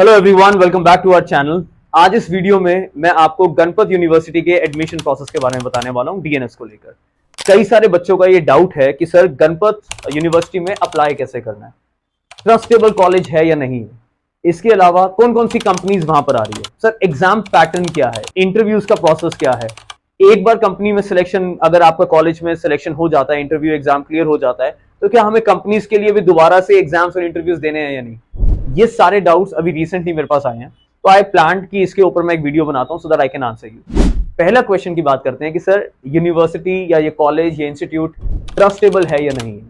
Hello everyone, welcome back to our channel. आज इस video में मैं आपको गणपत यूनिवर्सिटी के एडमिशन प्रोसेस के बारे में बताने वाला हूं, डीएनएस को लेकर। कई सारे बच्चों का ये डाउट है कि सर गणपत यूनिवर्सिटी में अप्लाई कैसे करना है, ट्रस्टेबल कॉलेज है या नहीं है, इसके अलावा कौन कौन सी कंपनीज वहां पर आ रही है, सर एग्जाम पैटर्न क्या है, इंटरव्यूज का प्रोसेस क्या है। एक बार कंपनी में सिलेक्शन, अगर आपका कॉलेज में सिलेक्शन हो जाता है, इंटरव्यू एग्जाम क्लियर हो जाता है, तो क्या हमें कंपनीज के लिए भी दोबारा से एग्जाम्स और इंटरव्यूज देने हैं या नहीं। ये सारे डाउट्स अभी रिसेंटली मेरे पास आए हैं, तो आई प्लान कि इसके ऊपर मैं एक वीडियो बनाता हूं so that I can answer you. पहला क्वेश्चन की बात करते हैं कि सर यूनिवर्सिटी या ये कॉलेज या इंस्टीट्यूट ट्रस्टेबल है या नहीं है।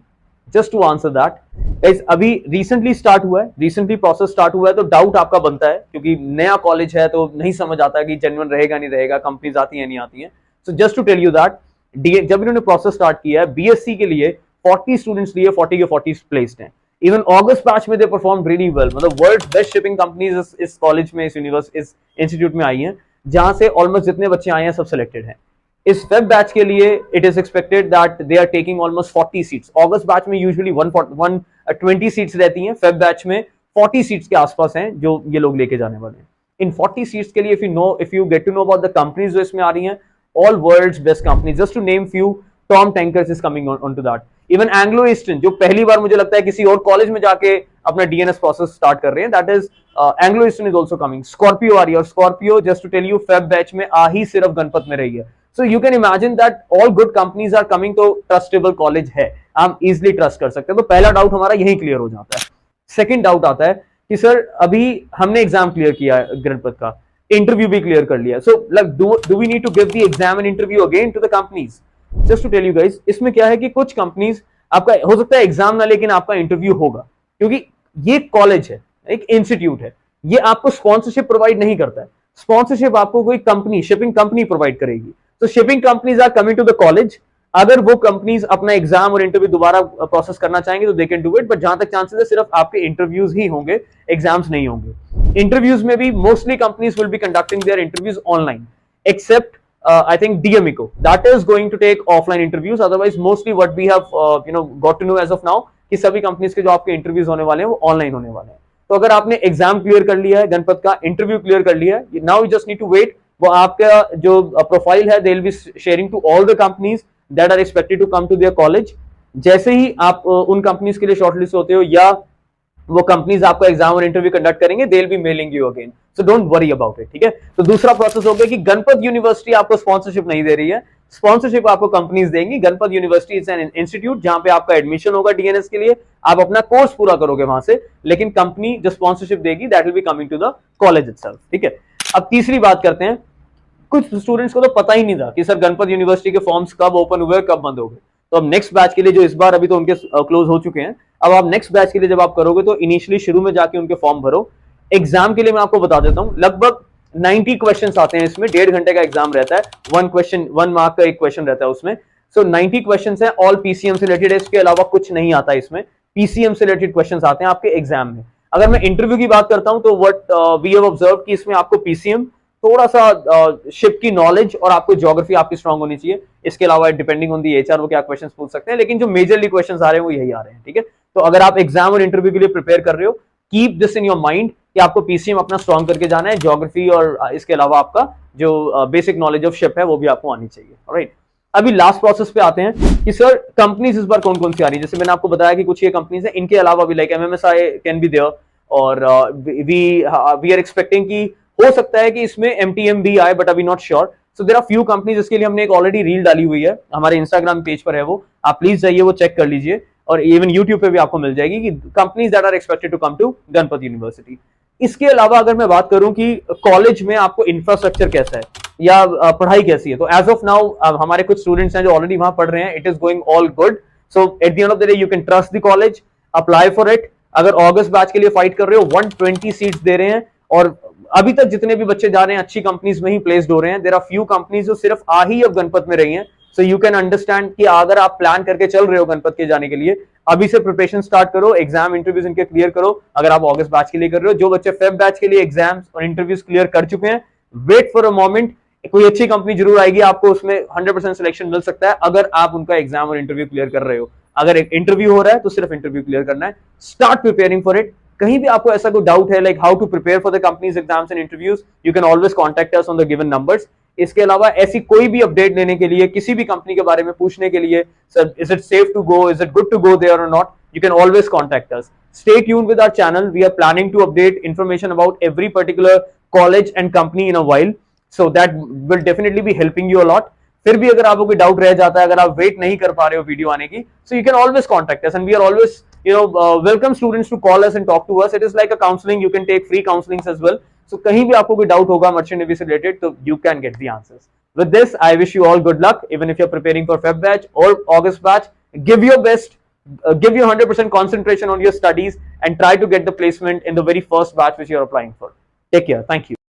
जस्ट टू आंसर दैट, अभी रिसेंटली स्टार्ट हुआ है, रिसेंटली प्रोसेस स्टार्ट हुआ है, तो डाउट आपका बनता है क्योंकि नया कॉलेज है तो नहीं समझ आता कि जेन्युइन रहेगा नहीं रहेगा, कंपनीज आती है नहीं आती है। So just to tell you that, जब इन्होंने प्रोसेस स्टार्ट किया है, बीएससी के लिए 40 स्टूडेंट्स लिए 40 के 40 प्लेस्ड हैं। इवन ऑगस्ट बैच में दे परफॉर्म रियली वेल, मतलब वर्ल्ड बेस्ट शिपिंग कंपनीज इस कॉलेज में, इस यूनिवर्सिटी, इस इंस्टीट्यूट में आई हैं, जहां से ऑलमोस्ट जितने बच्चे आए हैं सब सिलेक्टेड हैं। इस फेब बैच के लिए it is expected that they are taking almost 40 seats. August batch में यूजुअली 120 सीट्स रहती हैं, फेब बैच में 40 सीट्स के आसपास हैं जो ये लोग लेके जाने वाले हैं। इन 40 सीट्स के लिए if you get to know about the companies जो इसमें आ रही हैं, all world's best companies, just to name few, Tom Tankers is coming onto that. Even Anglo Eastern, जो पहली बार मुझे लगता है किसी और कॉलेज में जाके अपना डीएनएस प्रोसेस स्टार्ट कर रहे हैं, that is Anglo Eastern is also coming. Scorpio आ रही है, और Scorpio just to tell you Feb batch में आ ही सिर्फ गणपत में रही है। So you can imagine that all good companies are coming to trustable college है, हम easily trust कर सकते हैं। तो पहला डाउट हमारा यही क्लियर हो जाता है। सेकंड डाउट आता है कि सर अभी हमने एग्जाम क्लियर किया है गणपत का, इंटरव्यू भी क्लियर कर लिया, so do we need to give the exam and interview again to the companies. Just to tell you guys, इसमें क्या है कि कुछ कंपनीज आपका हो सकता है एग्जाम ना, लेकिन आपका इंटरव्यू होगा, क्योंकि ये कॉलेज है, एक इंस्टीट्यूट है, ये आपको स्पॉन्सरशिप प्रोवाइड नहीं करता है। स्पॉन्सरशिप आपको कोई कंपनी, शिपिंग कंपनी प्रोवाइड करेगी। तो shipping companies are coming to the college. अगर वो कंपनीज अपना एग्जाम और इंटरव्यू दोबारा प्रोसेस करना चाहेंगे तो they can do it, but जहां तक चांसेस है सिर्फ आपके इंटरव्यूज ही होंगे, एग्जाम्स नहीं होंगे। इंटरव्यूज में भी mostly companies will be conducting their interviews online, except I think DMECO that is going to take offline interviews. Otherwise mostly what we have got to know as of now कि सभी companies के जो आपके interviews होने वाले हैं वो online होने वाले हैं। तो अगर आपने एग्जाम क्लियर कर लिया है, गणपत का इंटरव्यू क्लियर कर लिया है, now you just need to wait. वो आपका जो प्रोफाइल है they will be sharing to all the companies that are expected to come to their college. जैसे ही आप उन कंपनीज के लिए शॉर्टलिस्ट होते हो या वो कंपनीज आपका एग्जाम और इंटरव्यू कंडक्ट करेंगे, दे will B mailing you again, so don't worry about it. ठीक है, तो दूसरा प्रोसेस हो गया कि गणपत यूनिवर्सिटी आपको स्पॉन्सरशिप नहीं दे रही है, स्पॉन्सरशिप आपको कंपनीज देंगी। Ganpat university is an institute जहां पे आपका एडमिशन होगा डीएनएस के लिए, आप अपना कोर्स पूरा करोगे वहां से, लेकिन कंपनी जो स्पॉन्सरशिप देगी that will be coming to the college itself. ठीक है, अब तीसरी बात करते हैं। कुछ स्टूडेंट्स को तो पता ही नहीं था कि सर गणपत यूनिवर्सिटी के फॉर्म्स कब ओपन हुए, कब बंद हो गए। तो अब नेक्स्ट बैच के लिए जो इस बार अभी तो उनके क्लोज हो चुके हैं, अब आप नेक्स्ट बैच के लिए जब आप करोगे तो इनिशियली शुरू में जाके उनके फॉर्म भरो। एग्जाम के लिए मैं आपको बता देता हूं, लगभग 90 क्वेश्चंस आते हैं इसमें, 1.5 घंटे का एग्जाम रहता है, 1 मार्क का एक क्वेश्चन रहता है उसमें। सो 90 क्वेश्चंस हैं, ऑल पीसीएम से रिलेटेड है, इसके अलावा कुछ नहीं आता इसमें, पीसीएम से रिलेटेड क्वेश्चंस आते हैं आपके एग्जाम में। अगर मैं इंटरव्यू की बात करता हूं तो व्हाट वी हैव ऑब्जर्व कि इसमें आपको पीसीएम, थोड़ा सा शिप की नॉलेज और आपको ज्योग्राफी आपकी स्ट्रांग होनी चाहिए। इसके अलावा डिपेंडिंग ऑन दी एचआर वो क्या क्वेश्चंस पूछ सकते हैं, लेकिन जो मेजरली क्वेश्चंस आ रहे हैं वो यही आ रहे हैं। ठीक है, तो अगर आप एग्जाम और इंटरव्यू के लिए प्रिपेयर कर रहे हो, keep this in your mind कि आपको पीसीएम अपना स्ट्रांग करके जाना है, ज्योग्राफी और इसके अलावा आपका जो बेसिक नॉलेज ऑफ शिप है वो भी आपको आनी चाहिए। ऑलराइट, अभी लास्ट प्रोसेस पे आते हैं कि सर कंपनीज इस बार कौन कौन सी आ रही है। जैसे मैंने आपको बताया कि कुछ ये कंपनीज है, इनके अलावा भी लाइक एमएमएसआई कैन बी देयर, और वी आर एक्सपेक्टिंग कि हो सकता है कि इसमें एमटीएम भी आए, बट अभी not sure. So there are few companies, इसके लिए हमने एक ऑलरेडी रील डाली हुई है, हमारे इंस्टाग्राम पेज पर है वो, आप प्लीज जाइए वो चेक कर लीजिए, और इवन यूट्यूब पे भी आपको मिल जाएगी कि companies that are expected to come to Ganpat university. इसके अलावा अगर मैं बात करूं कि कॉलेज में आपको इंफ्रास्ट्रक्चर कैसा है या पढ़ाई कैसी है, तो एज ऑफ नाउ हमारे कुछ स्टूडेंट्स हैं जो ऑलरेडी वहां पढ़ रहे हैं, it is going all good. So at the end of the day you can trust the college, apply for it. अगर अगस्त बैच के लिए फाइट कर रहे हो, 120 सीट्स दे रहे हैं, और अभी तक जितने भी बच्चे जा रहे हैं अच्छी कंपनीज में ही प्लेस्ड हो रहे हैं। देयर आर फ्यू कंपनीज जो सिर्फ आ ही अब गणपत में रही हैं। सो यू कैन अंडरस्टैंड कि अगर आप प्लान करके चल रहे हो गणपत के जाने के लिए, अभी से प्रिपरेशन स्टार्ट करो, एग्जाम इंटरव्यूज इनके क्लियर करो। अगर आप अगस्त बैच के लिए कर रहे हो, जो बच्चे फेब बैच के लिए एग्जाम्स और इंटरव्यूज क्लियर कर चुके हैं, वेट फॉर अ मोमेंट, कोई अच्छी कंपनी जरूर आएगी, आपको उसमें 100% सिलेक्शन मिल सकता है अगर आप उनका एग्जाम और इंटरव्यू क्लियर कर रहे हो। अगर एक इंटरव्यू हो रहा है तो सिर्फ इंटरव्यू क्लियर करना है, स्टार्ट प्रिपेयरिंग फॉर इट, कहीं भी आपको ऐसा कोई डाउट है like how to prepare for the companies exams and interviews, you can always contact us on the given numbers. इसके अलावा ऐसी कोई भी अपडेट लेने के लिए, किसी भी कंपनी के बारे में पूछने के लिए, sir is it safe to go, is it good to go there or not, you can always contact us. Stay tuned with our channel. We are planning to update information about every particular college and company in a while, so that will definitely be helping you a lot. फिर भी अगर आपको कोई doubt रह जाता है, अगर आप वेट नहीं कर पा रहे हो वीडियो आने की, so you can always contact us and we are always welcome students to call us and talk to us. It is like a counseling. You can take free counselings as well. So कहीं भी आपको कोई doubt होगा merchant navy से related, तो you can get the answers. With this, I wish you all good luck. Even if you're preparing for Feb batch or August batch, give your best. Give your 100% concentration on your studies and try to get the placement in the very first batch which you're applying for. Take care. Thank you.